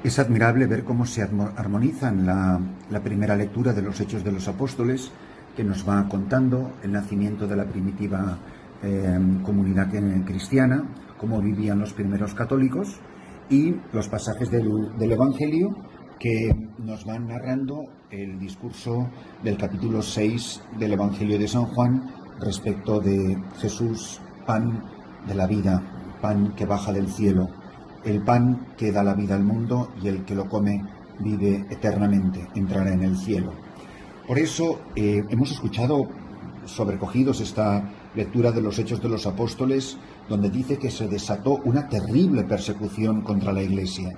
Es admirable ver cómo se armonizan la primera lectura de los Hechos de los Apóstoles, que nos va contando el nacimiento de la primitiva comunidad cristiana, cómo vivían los primeros católicos, y los pasajes del Evangelio que nos van narrando el discurso del capítulo 6 del Evangelio de San Juan respecto de Jesús, pan de la vida, pan que baja del cielo, el pan que da la vida al mundo, y el que lo come vive eternamente, entrará en el cielo. Por eso hemos escuchado sobrecogidos esta lectura de los Hechos de los Apóstoles, donde dice que se desató una terrible persecución contra la Iglesia.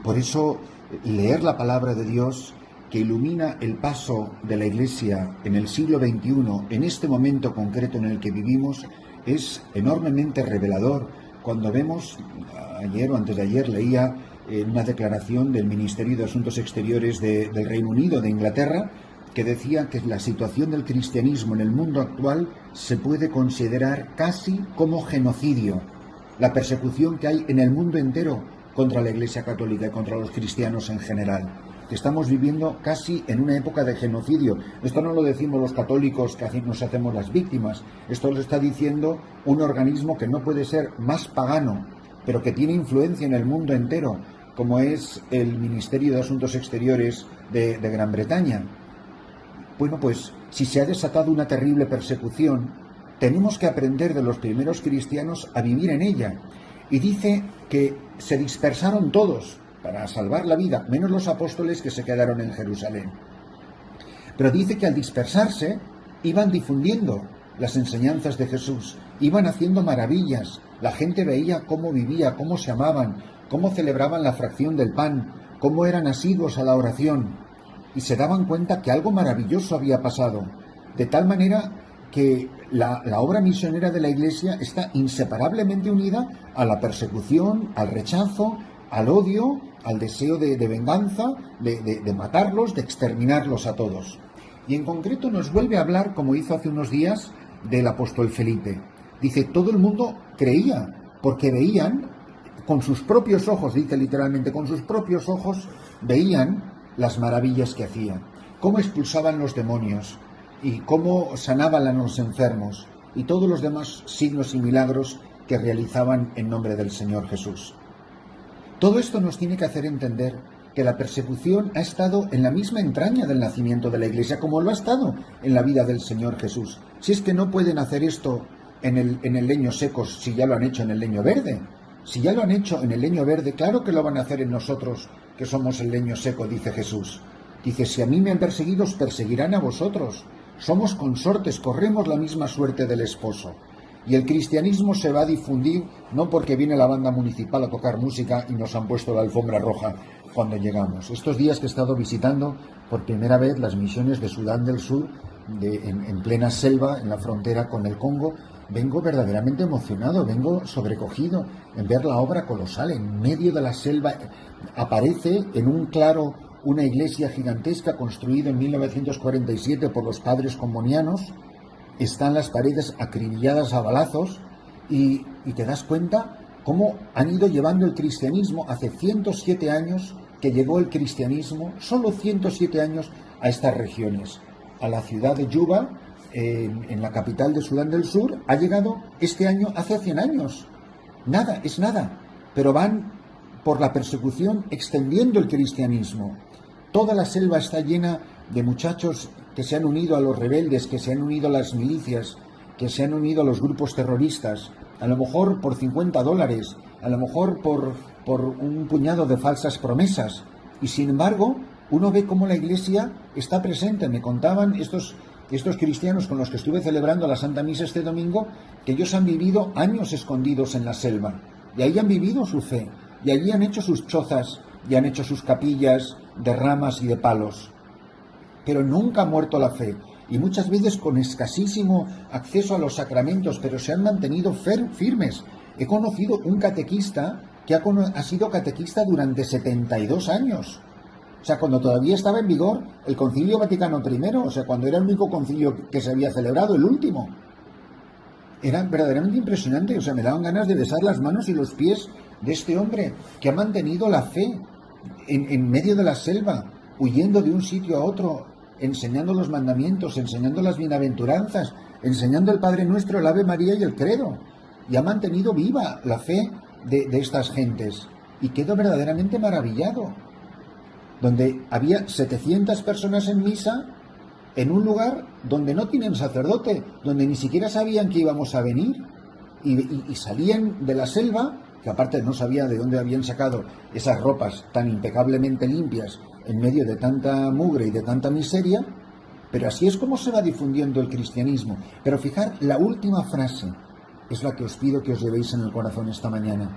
Por eso leer la palabra de Dios, que ilumina el paso de la Iglesia en el siglo XXI, en este momento concreto en el que vivimos, es enormemente revelador. Cuando vemos, ayer o antes de ayer leía una declaración del Ministerio de Asuntos Exteriores del Reino Unido, de Inglaterra, que decía que la situación del cristianismo en el mundo actual se puede considerar casi como genocidio. La persecución que hay en el mundo entero contra la Iglesia Católica y contra los cristianos en general. Que estamos viviendo casi en una época de genocidio. Esto no lo decimos los católicos que nos hacemos las víctimas. Esto lo está diciendo un organismo que no puede ser más pagano, pero que tiene influencia en el mundo entero, como es el Ministerio de Asuntos Exteriores de Gran Bretaña. Bueno, pues si se ha desatado una terrible persecución, tenemos que aprender de los primeros cristianos a vivir en ella. Y dice que se dispersaron todos para salvar la vida, menos los apóstoles que se quedaron en Jerusalén. Pero dice que al dispersarse iban difundiendo las enseñanzas de Jesús, iban haciendo maravillas, la gente veía cómo vivía, cómo se amaban, cómo celebraban la fracción del pan, cómo eran asiduos a la oración, y se daban cuenta que algo maravilloso había pasado, de tal manera que la obra misionera de la Iglesia está inseparablemente unida a la persecución, al rechazo, al odio, al deseo de venganza, de matarlos, de exterminarlos a todos. Y en concreto nos vuelve a hablar, como hizo hace unos días, del apóstol Felipe. Dice, todo el mundo creía, porque veían con sus propios ojos, dice literalmente, con sus propios ojos veían las maravillas que hacía, cómo expulsaban los demonios y cómo sanaban a los enfermos y todos los demás signos y milagros que realizaban en nombre del Señor Jesús. Todo esto nos tiene que hacer entender que la persecución ha estado en la misma entraña del nacimiento de la Iglesia, como lo ha estado en la vida del Señor Jesús. Si es que no pueden hacer esto en el leño seco, si ya lo han hecho en el leño verde. Si ya lo han hecho en el leño verde, claro que lo van a hacer en nosotros, que somos el leño seco, dice Jesús. Dice, si a mí me han perseguido, os perseguirán a vosotros. Somos consortes, corremos la misma suerte del esposo. Y el cristianismo se va a difundir no porque viene la banda municipal a tocar música y nos han puesto la alfombra roja cuando llegamos. Estos días que he estado visitando por primera vez las misiones de Sudán del Sur, en plena selva, en la frontera con el Congo, vengo verdaderamente emocionado, vengo sobrecogido en ver la obra colosal. En medio de la selva aparece en un claro una iglesia gigantesca construida en 1947 por los padres combonianos. Están las paredes acribilladas a balazos y te das cuenta cómo han ido llevando el cristianismo. Hace 107 años que llegó el cristianismo, solo 107 años, a estas regiones. A la ciudad de Juba, en la capital de Sudán del Sur, ha llegado este año hace 100 años. Nada, es nada. Pero van por la persecución extendiendo el cristianismo. Toda la selva está llena de muchachos que se han unido a los rebeldes, que se han unido a las milicias, que se han unido a los grupos terroristas, a lo mejor por $50, a lo mejor por un puñado de falsas promesas. Y sin embargo, uno ve cómo la Iglesia está presente. Me contaban estos cristianos con los que estuve celebrando la Santa Misa este domingo, que ellos han vivido años escondidos en la selva, y ahí han vivido su fe, y allí han hecho sus chozas, y han hecho sus capillas de ramas y de palos. Pero nunca ha muerto la fe, y muchas veces con escasísimo acceso a los sacramentos, pero se han mantenido firmes. He conocido un catequista que ha sido catequista durante 72 años. O sea, cuando todavía estaba en vigor el Concilio Vaticano I, o sea, cuando era el único concilio que se había celebrado, el último. Era verdaderamente impresionante, o sea, me daban ganas de besar las manos y los pies de este hombre que ha mantenido la fe en medio de la selva, huyendo de un sitio a otro, enseñando los mandamientos, enseñando las bienaventuranzas, enseñando el Padre Nuestro, el Ave María y el Credo. Y ha mantenido viva la fe de estas gentes. Y quedo verdaderamente maravillado. Donde había 700 personas en misa, en un lugar donde no tienen sacerdote, donde ni siquiera sabían que íbamos a venir. Y salían de la selva, que aparte no sabía de dónde habían sacado esas ropas tan impecablemente limpias en medio de tanta mugre y de tanta miseria, pero así es como se va difundiendo el cristianismo. Pero fijar, la última frase es la que os pido que os llevéis en el corazón esta mañana.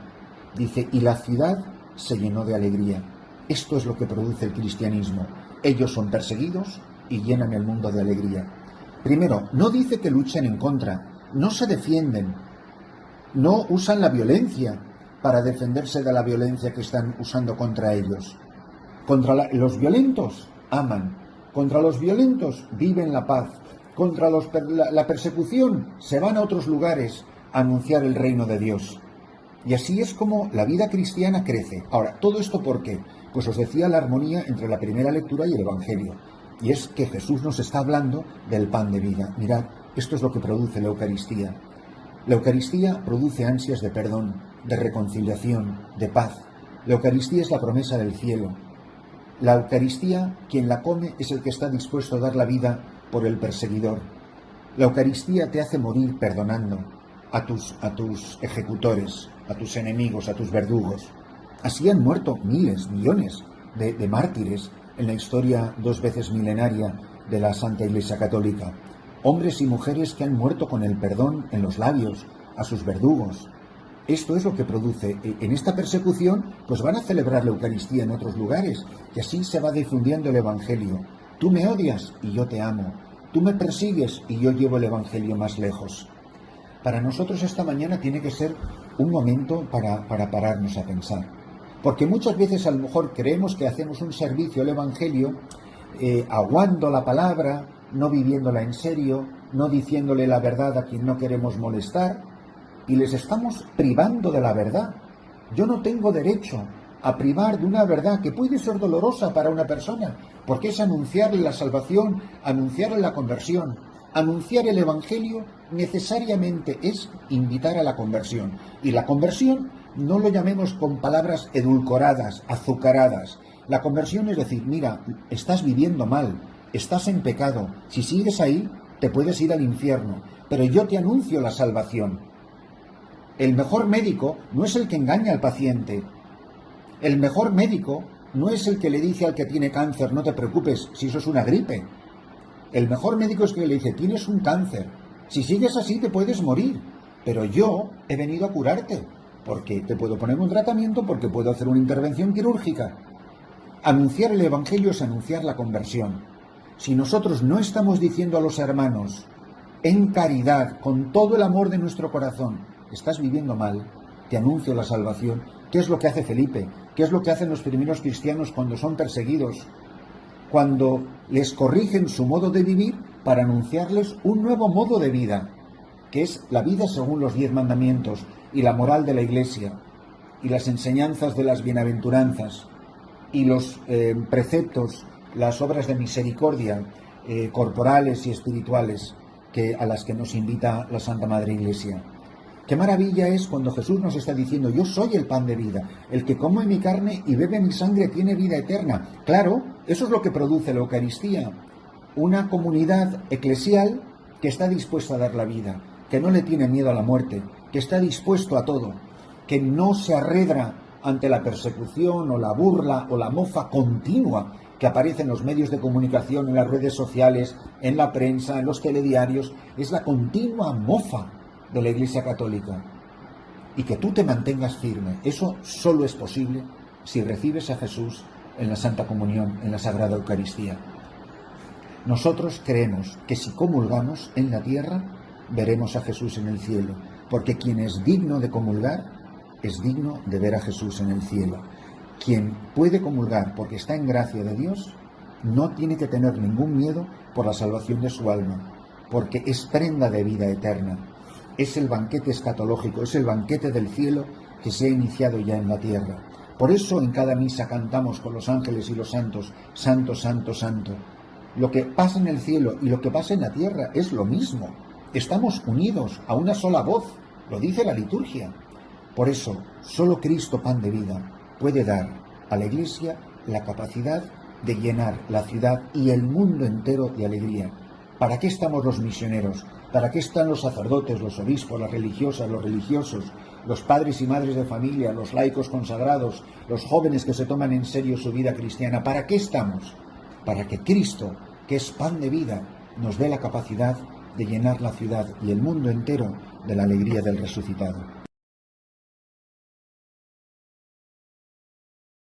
Dice, y la ciudad se llenó de alegría. Esto es lo que produce el cristianismo. Ellos son perseguidos y llenan el mundo de alegría. Primero, no dice que luchen en contra, no se defienden, no usan la violencia para defenderse de la violencia que están usando contra ellos. Contra los violentos aman, contra los violentos viven la paz, contra la persecución se van a otros lugares a anunciar el reino de Dios. Y así es como la vida cristiana crece. Ahora, ¿todo esto por qué? Pues os decía la armonía entre la primera lectura y el Evangelio. Y es que Jesús nos está hablando del pan de vida. Mirad, esto es lo que produce la Eucaristía. La Eucaristía produce ansias de perdón, de reconciliación, de paz. La Eucaristía es la promesa del cielo. La Eucaristía, quien la come, es el que está dispuesto a dar la vida por el perseguidor. La Eucaristía te hace morir perdonando a tus ejecutores, a tus enemigos, a tus verdugos. Así han muerto miles, millones de mártires en la historia 2 veces milenaria de la Santa Iglesia Católica. Hombres y mujeres que han muerto con el perdón en los labios a sus verdugos. Esto es lo que produce. En esta persecución, pues van a celebrar la Eucaristía en otros lugares, y así se va difundiendo el Evangelio. Tú me odias y yo te amo. Tú me persigues y yo llevo el Evangelio más lejos. Para nosotros esta mañana tiene que ser un momento para pararnos a pensar. Porque muchas veces a lo mejor creemos que hacemos un servicio al Evangelio aguando la palabra, no viviéndola en serio, no diciéndole la verdad a quien no queremos molestar, y les estamos privando de la verdad. Yo no tengo derecho a privar de una verdad que puede ser dolorosa para una persona, porque es anunciarle la salvación, anunciarle la conversión. Anunciar el Evangelio necesariamente es invitar a la conversión. Y la conversión no lo llamemos con palabras edulcoradas, azucaradas. La conversión es decir, mira, estás viviendo mal, estás en pecado, si sigues ahí te puedes ir al infierno, pero yo te anuncio la salvación. El mejor médico no es el que engaña al paciente. El mejor médico no es el que le dice al que tiene cáncer, no te preocupes, si eso es una gripe. El mejor médico es el que le dice, tienes un cáncer, si sigues así te puedes morir, pero yo he venido a curarte, porque te puedo poner un tratamiento, porque puedo hacer una intervención quirúrgica. Anunciar el Evangelio es anunciar la conversión. Si nosotros no estamos diciendo a los hermanos, en caridad, con todo el amor de nuestro corazón, estás viviendo mal, te anuncio la salvación. ¿Qué es lo que hace Felipe? ¿Qué es lo que hacen los primeros cristianos cuando son perseguidos? Cuando les corrigen su modo de vivir para anunciarles un nuevo modo de vida, que es la vida según los 10 mandamientos y la moral de la Iglesia y las enseñanzas de las bienaventuranzas y los preceptos, las obras de misericordia corporales y espirituales a las que nos invita la Santa Madre Iglesia. Qué maravilla es cuando Jesús nos está diciendo, yo soy el pan de vida, el que come mi carne y bebe mi sangre tiene vida eterna. Claro, eso es lo que produce la Eucaristía, una comunidad eclesial que está dispuesta a dar la vida, que no le tiene miedo a la muerte, que está dispuesto a todo, que no se arredra ante la persecución o la burla o la mofa continua que aparece en los medios de comunicación, en las redes sociales, en la prensa, en los telediarios. Es la continua mofa de la Iglesia Católica, y que tú te mantengas firme. Eso solo es posible si recibes a Jesús en la Santa Comunión, en la Sagrada Eucaristía. Nosotros creemos que si comulgamos en la tierra, veremos a Jesús en el cielo, porque quien es digno de comulgar, es digno de ver a Jesús en el cielo. Quien puede comulgar porque está en gracia de Dios, no tiene que tener ningún miedo por la salvación de su alma, porque es prenda de vida eterna. Es el banquete escatológico, es el banquete del cielo que se ha iniciado ya en la tierra. Por eso en cada misa cantamos con los ángeles y los santos, Santo, Santo, Santo. Lo que pasa en el cielo y lo que pasa en la tierra es lo mismo. Estamos unidos a una sola voz, lo dice la liturgia. Por eso, solo Cristo, pan de vida, puede dar a la Iglesia la capacidad de llenar la ciudad y el mundo entero de alegría. ¿Para qué estamos los misioneros? ¿Para qué están los sacerdotes, los obispos, las religiosas, los religiosos, los padres y madres de familia, los laicos consagrados, los jóvenes que se toman en serio su vida cristiana? ¿Para qué estamos? Para que Cristo, que es pan de vida, nos dé la capacidad de llenar la ciudad y el mundo entero de la alegría del resucitado.